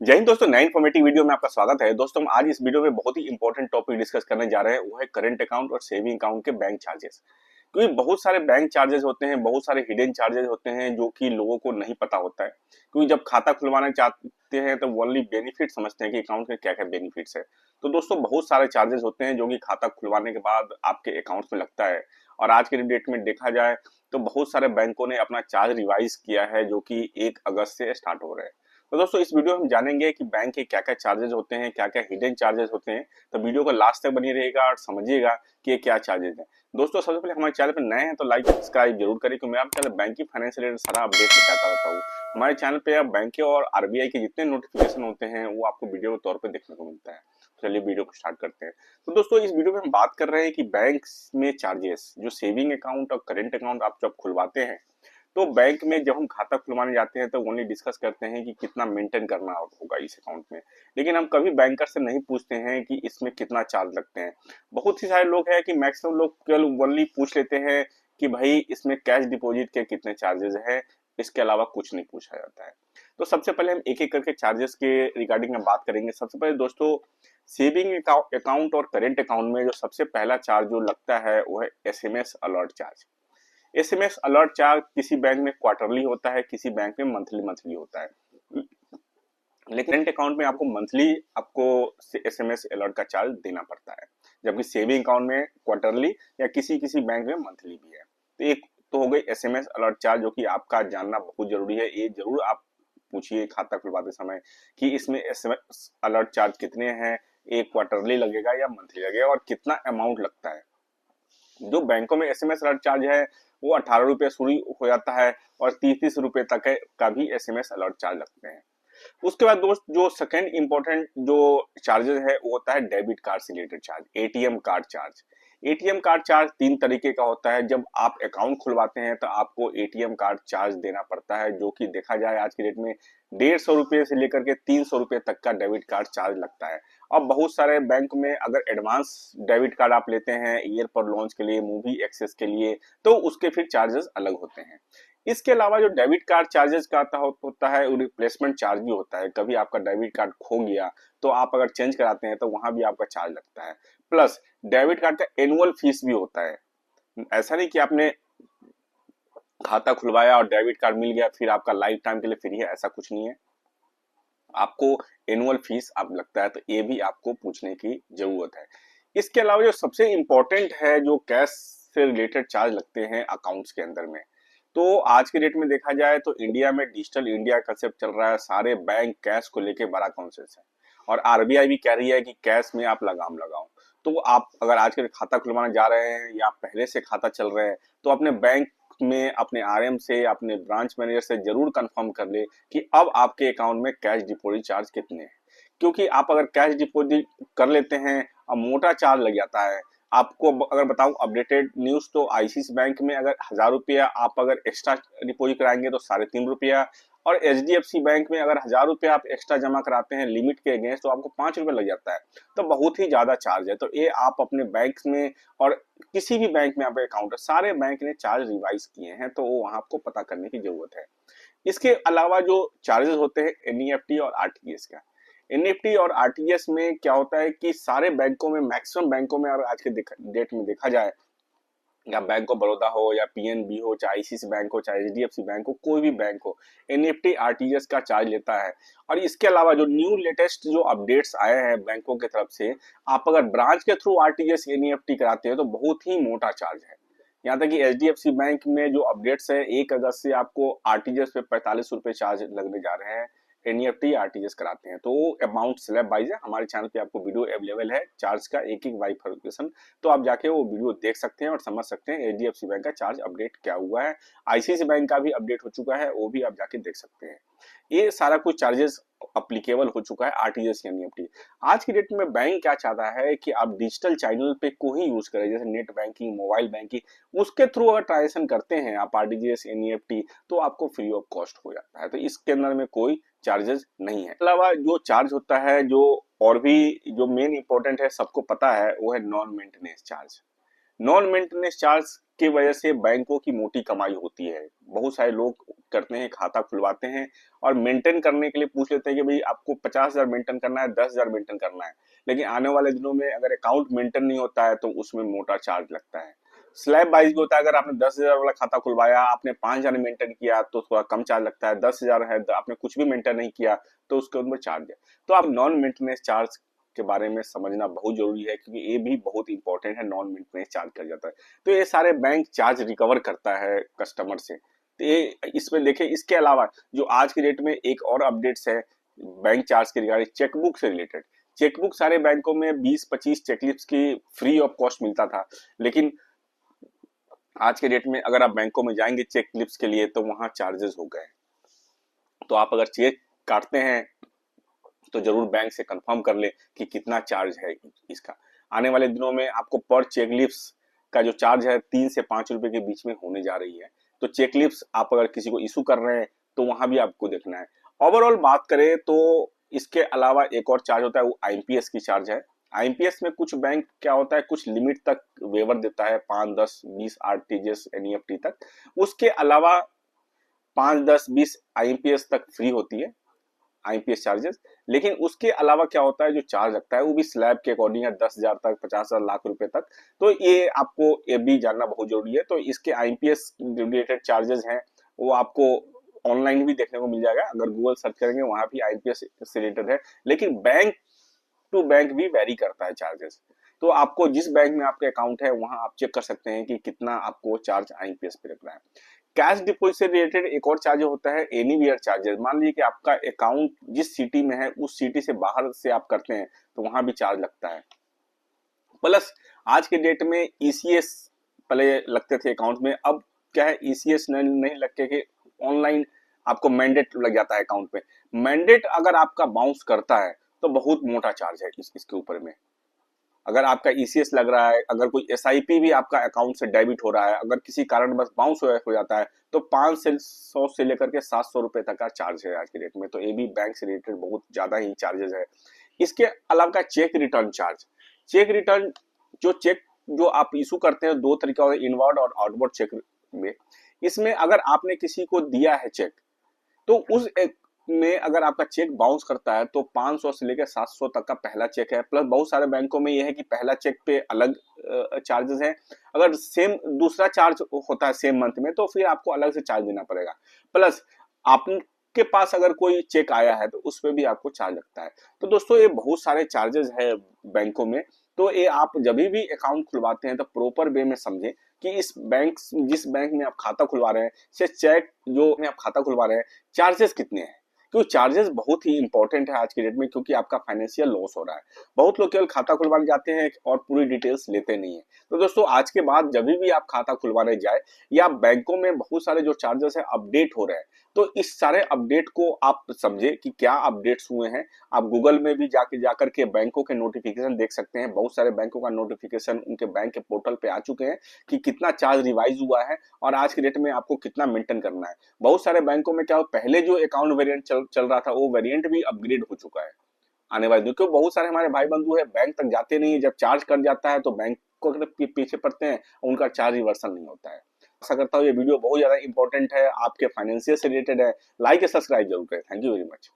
जय हिंद दोस्तों, नए इन्फॉर्मेटिव वीडियो में आपका स्वागत है। दोस्तों, हम आज इस वीडियो में बहुत ही इंपॉर्टेंट टॉपिक डिस्कस करने जा रहे हैं, वो है करंट अकाउंट और सेविंग अकाउंट के बैंक चार्जेस। क्योंकि बहुत सारे बैंक चार्जेस होते हैं, बहुत सारे हिडन चार्जेस होते हैं जो कि लोगों को नहीं पता होता है। क्योंकि जब खाता खुलवाना चाहते हैं तो ओनली बेनिफिट समझते हैं कि अकाउंट के क्या क्या बेनिफिट्स है। तो दोस्तों, बहुत सारे चार्जेस होते हैं जो कि खाता खुलवाने के बाद आपके अकाउंट्स में लगता है। और आज के डेट में देखा जाए तो बहुत सारे बैंकों ने अपना चार्ज रिवाइज किया है, जो कि 1 अगस्त से स्टार्ट हो रहे हैं। तो दोस्तों, इस वीडियो में हम जानेंगे कि बैंक के क्या क्या चार्जेस होते हैं, क्या क्या हिडन चार्जेस होते हैं। तो वीडियो को लास्ट तक बनी रहेगा और समझिएगा कि ये क्या चार्जेस हैं। दोस्तों, सबसे पहले हमारे चैनल पर नए हैं तो लाइक सब्सक्राइब जरूर करें, क्योंकि मैं आपके चैनल बैंकिंग फाइनेंस से रिलेटेड सारा अपडेट बताता रहता हूँ। हमारे चैनल पे आप बैंक के और आरबीआई के जितने नोटिफिकेशन होते हैं वो आपको वीडियो के तौर पर देखने को मिलता है। चलिए वीडियो को स्टार्ट करते हैं। तो दोस्तों, इस वीडियो में हम बात कर रहे हैं कि बैंक में चार्जेस, जो सेविंग अकाउंट और करेंट अकाउंट आप जब खुलवाते हैं तो बैंक में जब हम खाता खुलवाने जाते हैं तो ओनली डिस्कस करते हैं कि कितना मेंटेन करना होगा इस अकाउंट में। लेकिन हम कभी बैंकर से नहीं पूछते हैं कि इसमें कितना चार्ज लगते हैं। बहुत ही सारे लोग हैं कि मैक्सिमम लोग केवल ओनली पूछ लेते हैं कि भाई इसमें कैश डिपॉजिट के कितने चार्जेस है, इसके अलावा कुछ नहीं पूछा जाता है। तो सबसे पहले हम एक एक करके चार्जेस के रिगार्डिंग में बात करेंगे। सबसे पहले दोस्तों, सेविंग अकाउंट और करेंट अकाउंट में जो सबसे पहला चार्ज जो लगता है वो है SMS alert charge. SMS alert charge किसी बैंक में क्वार्टरली होता है, किसी बैंक में मंथली मंथली होता है। लेकिन करंट अकाउंट में आपको मंथली आपको एसएमएस अलर्ट का चार्ज देना पड़ता है, जबकि सेविंग अकाउंट में क्वार्टरली या किसी किसी बैंक में मंथली भी है। तो एक तो हो गई एसएमएस अलर्ट चार्ज, जो कि आपका जानना बहुत जरूरी है। ये जरूर आप पूछिए खाता खुलवाते समय कि इसमें एसएमएस अलर्ट चार्ज कितने हैं, एक क्वार्टरली लगेगा या मंथली लगेगा, और कितना अमाउंट लगता है। जो बैंकों में एसएमएस अलर्ट चार्ज है वो 18 रुपये शुरू हो जाता है और 30-30 रुपए तक का भी एसएमएस अलर्ट चार्ज लगते हैं। उसके बाद दोस्त, जो सेकंड इंपॉर्टेंट जो चार्जेस है वो होता है डेबिट कार्ड से related charge, ATM card charge. ATM card charge 3 तरीके का होता है। जब आप अकाउंट खुलवाते हैं तो आपको एटीएम कार्ड चार्ज देना पड़ता है, जो कि देखा जाए आज के डेट में 150 रुपये से लेकर के 300 रुपये तक का डेबिट कार्ड चार्ज लगता है। अब बहुत सारे बैंक में अगर एडवांस डेबिट कार्ड आप लेते हैं एयरपोर्ट लॉन्च के लिए, मूवी एक्सेस के लिए, तो उसके फिर चार्जेस अलग होते हैं। इसके अलावा जो डेबिट कार्ड चार्जेस का होता है, रिप्लेसमेंट चार्ज भी होता है। कभी आपका डेबिट कार्ड खो गया तो आप अगर चेंज कराते हैं तो वहां भी आपका चार्ज लगता है। प्लस डेबिट कार्ड का एनुअल फीस भी होता है। ऐसा नहीं कि आपने खाता खुलवाया और डेबिट कार्ड मिल गया फिर आपका लाइफ टाइम के लिए फ्री है, ऐसा कुछ नहीं है। आपको एनुअल फीस आप लगता है, तो ये भी आपको पूछने की जरूरत है। इसके अलावा जो सबसे इंपॉर्टेंट है, जो कैश से रिलेटेड चार्ज लगते हैं अकाउंट्स के अंदर में। तो आज के डेट में देखा जाए तो इंडिया में डिजिटल इंडिया कंसेप्ट चल रहा है। सारे बैंक कैश को लेके बड़ा कॉन्शियस है और आरबीआई भी कह रही है कि कैश में आप लगाम लगाओ। तो आप अगर आज के खाता खुलवाने जा रहे हैं या पहले से खाता चल रहे हैं तो अपने बैंक में अपने आरएम से, अपने ब्रांच मैनेजर से जरूर कंफर्म कर ले कि अब आपके अकाउंट में कैश डिपॉजिट चार्ज कितने हैं। क्योंकि आप अगर कैश डिपॉजिट कर लेते हैं अब मोटा चार्ज लग जाता है। आपको अगर बताऊं अपडेटेड न्यूज, तो आईसीआईसीआई बैंक में अगर 1000 रुपया आप अगर एक्स्ट्रा डिपॉजिट कराएंगे तो 3.5 रुपया, और एचडीएफसी बैंक में अगर 1000 रुपया आप एक्स्ट्रा जमा कराते हैं लिमिट के अगेंस्ट तो आपको 5 रुपये लग जाता है। तो बहुत ही ज्यादा चार्ज है। तो ये आप अपने बैंक में और किसी भी बैंक में आपका अकाउंट है, सारे बैंक ने चार्ज रिवाइज किए हैं, तो वहां आपको पता करने की जरूरत है। इसके अलावा जो चार्जेस होते हैं एनईएफटी और आरटीजीएस का, एनईएफटी और आरटीजीएस में क्या होता है कि सारे बैंकों में, मैक्सिमम बैंकों में, और आज के डेट में देखा जाए, या बैंक ऑफ बड़ौदा हो या पीएनबी हो, चाहे आईसीआईसीआई बैंक हो, चाहे एचडीएफसी बैंक हो, कोई भी बैंक हो, एनईएफटी आरटीजीएस का चार्ज लेता है। और इसके अलावा जो न्यू लेटेस्ट जो अपडेट्स आए हैं बैंकों की तरफ से, आप अगर ब्रांच के थ्रू आरटीजीएस एनईएफटी कराते हो तो बहुत ही मोटा चार्ज है। यहाँ तक कि एचडीएफसी बैंक में जो अपडेट्स है, 1 अगस्त से आपको आरटीजीएस पे 45 रुपए चार्ज लगने जा रहे हैं। एनईएफटी आरटीजीएस कराते हैं तो अमाउंट स्लैब वाइज है। हमारे चैनल पे आपको वीडियो अवेलेबल है चार्ज का, एक एक बाइफरकेशन। तो आप जाके वो वीडियो देख सकते हैं और समझ सकते हैं एचडीएफसी बैंक का चार्ज अपडेट क्या हुआ है। आईसीआईसीआई बैंक का भी अपडेट हो चुका है, वो भी आप जाके देख सकते हैं। ये सारा कुछ चार्जेस अप्लीकेबल हो चुका है आरटीजीएस एनईएफटी। आज की डेट में बैंक क्या चाहता है कि आप डिजिटल चैनल पे को ही यूज करें, जैसे नेट बैंकिंग, मोबाइल बैंकिंग, उसके थ्रू अगर ट्रांजेक्शन करते हैं आप आरटीजीएस एनईएफटी तो आपको फ्री ऑफ कॉस्ट हो जाता है। तो इसके अंदर में कोई चार्जेस नहीं है। अलावा जो चार्ज होता है, जो और भी जो मेन इंपॉर्टेंट है, सबको पता है, वो है non maintenance charge. Non maintenance charge की वजह से बैंकों की मोटी कमाई होती है। बहुत सारे लोग करते हैं, खाता खुलवाते हैं और मेंटेन करने के लिए पूछ लेते हैं कि भाई आपको 50,000 मेंटेन करना है, 10,000 मेंटेन करना है। लेकिन आने वाले दिनों में अगर अकाउंट मेंटेन नहीं होता है तो उसमें मोटा चार्ज लगता है। स्लैब वाइज भी होता है, अगर आपने 10,000 वाला खाता खुलवाया, आपने 5,000 मेंटेन किया तो थोड़ा कम चार्ज लगता है। 10,000 है, आपने कुछ भी मेंटेन नहीं किया तो उसके ऊपर चार्ज है। तो आप नॉन मेंटेनेंस चार्ज के बारे में समझना बहुत जरूरी है, क्योंकि ये भी बहुत इंपॉर्टेंट है, नॉन मेंटेनेंस चार्ज कर जाता है। तो ये सारे बैंक चार्ज रिकवर करता है कस्टमर से। तो ये इसमें देखिए, इसके अलावा जो आज की डेट में एक और अपडेट्स है बैंक चार्ज के रिगार्डिंग, चेकबुक से रिलेटेड। चेकबुक सारे बैंकों में 20-25 चेकलिप्स की फ्री ऑफ कॉस्ट मिलता था, लेकिन आज के डेट में अगर आप बैंकों में जाएंगे चेकलिप्स के लिए तो वहां चार्जेस हो गए। तो आप अगर चेक काटते हैं तो जरूर बैंक से कंफर्म कर ले कि कितना चार्ज है इसका। आने वाले दिनों में आपको पर चेकलिप्स का जो चार्ज है 3 से 5 रुपए के बीच में होने जा रही है। तो चेकलिप्स आप अगर किसी को इशू कर रहे हैं तो वहां भी आपको देखना है। ओवरऑल बात करें तो इसके अलावा एक और चार्ज होता है, वो आईएमपीएस की चार्ज है। आईएमपीएस में कुछ बैंक क्या होता है, कुछ लिमिट तक वेवर देता है, 5, 10, 20 आरटीजीएस एनईएफटी तक। उसके अलावा 5, 10, 20 आईएमपीएस तक फ्री होती है आईपीएस चार्जेस। लेकिन उसके अलावा क्या होता है, जो चार्ज लगता है वो भी स्लैब के अकॉर्डिंग है, 10,000 तक, 50,000, लाख रुपए तक। तो ये आपको ये भी जानना बहुत जरूरी है। तो इसके आईपीएस रिलेटेड चार्जेस हैं वो आपको ऑनलाइन भी देखने को मिल जाएगा, अगर गूगल सर्च करेंगे वहां भी आईपीएस से रिलेटेड है। लेकिन बैंक टू बैंक भी वेरी करता है चार्जेस। तो आपको जिस बैंक में आपके अकाउंट है वहां आप चेक कर सकते हैं कि कितना आपको चार्ज आईपीएस पे लग रहा है। कैश डिपॉजिट से रिलेटेड एक और चार्ज होता है एनीवेयर चार्जेस। मान लीजिए कि आपका अकाउंट जिस सिटी में है उस सिटी से बाहर से आप करते हैं तो वहां भी चार्ज लगता है। प्लस आज के डेट में ईसीएस पहले लगते थे अकाउंट में, अब क्या है, ईसीएस नहीं लगते कि ऑनलाइन आपको मैंडेट लग जाता है अकाउंट पे। मैंडेट अगर आपका बाउंस करता है तो बहुत मोटा चार्ज है इसके ऊपर में। अगर आपका ईसीएस लग रहा है, अगर कोई एसआईपी भी आपका अकाउंट से डेबिट हो रहा है, अगर किसी कारण बस बाउंस हो जाता है तो 500 से लेकर के 700 रुपए तक का चार्ज है आज के डेट में। तो ये भी बैंक से रिलेटेड बहुत ज्यादा ही चार्जेस है। इसके अलावा check return charge. Check return जो आप इशू करते हैं, दो तरीका होता है, इनवर्ड और आउटवर्ड चेक में। इसमें अगर आपने किसी को दिया है चेक तो उस में अगर आपका चेक बाउंस करता है तो 500 से लेकर 700 तक का पहला चेक है। प्लस बहुत सारे बैंकों में यह है कि पहला चेक पे अलग चार्जेस है। अगर सेम दूसरा चार्ज होता है सेम मंथ में तो फिर आपको अलग से चार्ज देना पड़ेगा। प्लस आपके पास अगर कोई चेक आया है तो उस पर भी आपको चार्ज लगता है। तो दोस्तों ये बहुत सारे चार्जेस है बैंकों में। तो ये आप जब भी अकाउंट खुलवाते हैं तो प्रॉपर वे में समझें कि जिस बैंक में आप खाता खुलवा रहे हैं से चेक जो में आप खाता खुलवा रहे हैं चार्जेस कितने हैं। क्योंकि चार्जेस बहुत ही इंपॉर्टेंट है आज की डेट में, क्योंकि आपका फाइनेंशियल लॉस हो रहा है। बहुत लोग केवल खाता खुलवाने जाते हैं और पूरी डिटेल्स लेते नहीं है। तो दोस्तों आज के बाद जब भी आप खाता खुलवाने जाए या बैंकों में बहुत सारे जो चार्जेस है अपडेट हो रहे हैं, तो इस सारे अपडेट को आप समझे कि क्या अपडेट्स हुए हैं। आप गूगल में भी जाकर के बैंकों के नोटिफिकेशन देख सकते हैं। बहुत सारे बैंकों का नोटिफिकेशन उनके बैंक के पोर्टल पे आ चुके हैं कि कितना चार्ज रिवाइज हुआ है और आज की डेट में आपको कितना मेंटेन करना है। बहुत सारे बैंकों में क्या पहले जो अकाउंट वेरिएंट चल रहा था वो वेरिएंट भी अपग्रेड हो चुका है आने वाले दिन। क्योंकि बहुत सारे हमारे भाई बंधु है बैंक तक जाते नहीं है, जब चार्ज कर जाता है तो बैंक को पीछे पड़ते हैं, उनका चार्ज रिवर्सल नहीं होता है। आशा करता हूँ ये वीडियो बहुत ज्यादा इंपॉर्टेंट है, आपके फाइनेंशियल से रिलेटेड है। लाइक या सब्सक्राइब जरूर करें। Thank you very much.